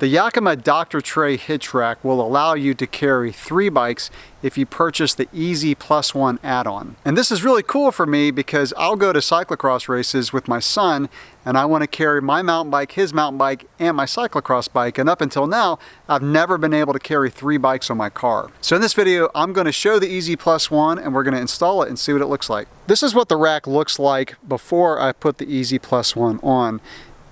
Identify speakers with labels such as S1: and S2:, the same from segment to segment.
S1: The Yakima Dr. tray hitch rack will allow you to carry 3 bikes if you purchase the EZ+1 add-on. And this is really cool for me because I'll go to cyclocross races with my son and I want to carry my mountain bike, his mountain bike, and my cyclocross bike. And up until now, I've never been able to carry 3 bikes on my car. So in this video, I'm going to show the EZ+1 and we're going to install it and see what it looks like. This is what the rack looks like before I put the EZ+1 on.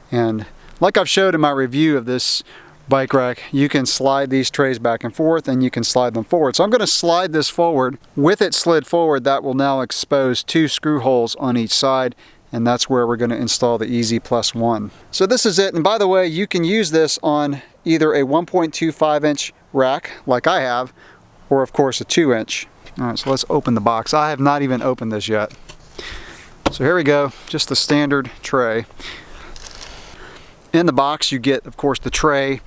S1: And like I've showed in my review of this bike rack, you can slide these trays back and forth and you can slide them forward. So I'm going to slide this forward. With it slid forward, that will now expose 2 screw holes on each side, and that's where we're going to install the EZ+1. So this is it, and by the way, you can use this on either a 1.25 inch rack like I have, or of course a 2 inch. All right, so let's open the box. I have not even opened this yet. So here we go, just the standard tray. In the box you get, of course, the tray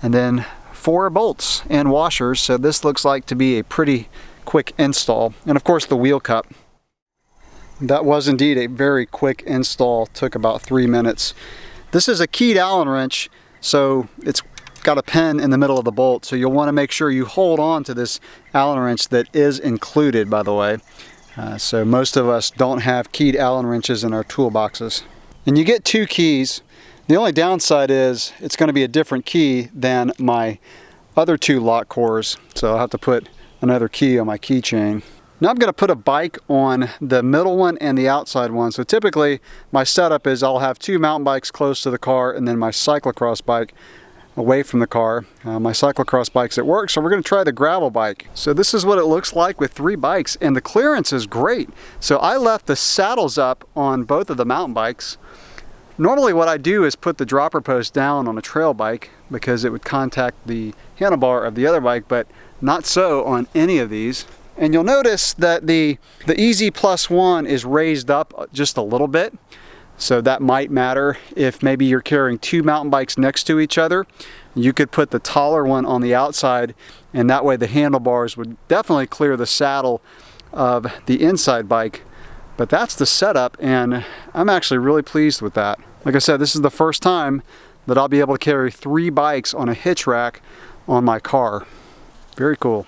S1: and then 4 bolts and washers. So this looks like to be a pretty quick install. And of course the wheel cup. That was indeed a very quick install, took about 3 minutes. This is a keyed Allen wrench, so it's got a pin in the middle of the bolt. So you'll want to make sure you hold on to this Allen wrench that is included, by the way. So most of us don't have keyed Allen wrenches in our toolboxes. And you get 2 keys. The only downside is it's going to be a different key than my other 2 lock cores, so I'll have to put another key on my keychain. Now I'm going to put a bike on the middle one and the outside one. So typically my setup is I'll have 2 mountain bikes close to the car and then my cyclocross bike away from the car. My cyclocross bike's at work, so we're going to try the gravel bike. So this is what it looks like with 3 bikes, and the clearance is great. So I left the saddles up on both of the mountain bikes. Normally what I do is put the dropper post down on a trail bike because it would contact the handlebar of the other bike, but not so on any of these. And you'll notice that the EZ+1 is raised up just a little bit. So that might matter if maybe you're carrying 2 mountain bikes next to each other. You could put the taller one on the outside, and that way the handlebars would definitely clear the saddle of the inside bike. But that's the setup, and I'm actually really pleased with that. Like I said, this is the first time that I'll be able to carry 3 bikes on a hitch rack on my car. Very cool.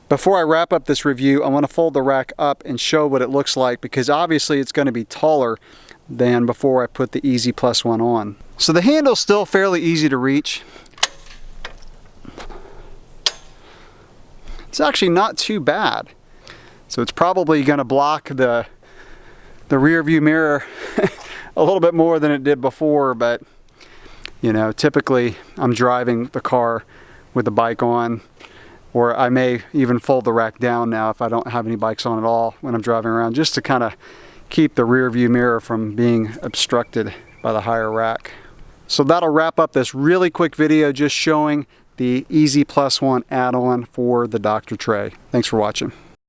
S1: Before I wrap up this review, I want to fold the rack up and show what it looks like, because obviously it's going to be taller than before I put the EZ+1 on. So the handle's still fairly easy to reach. It's actually not too bad. So it's probably going to block the rear view mirror a little bit more than it did before, but you know, typically I'm driving the car with the bike on, or I may even fold the rack down now if I don't have any bikes on at all when I'm driving around, just to kind of keep the rear view mirror from being obstructed by the higher rack. So that'll wrap up this really quick video just showing the EZ+1 add-on for the Dr. tray. Thanks for watching.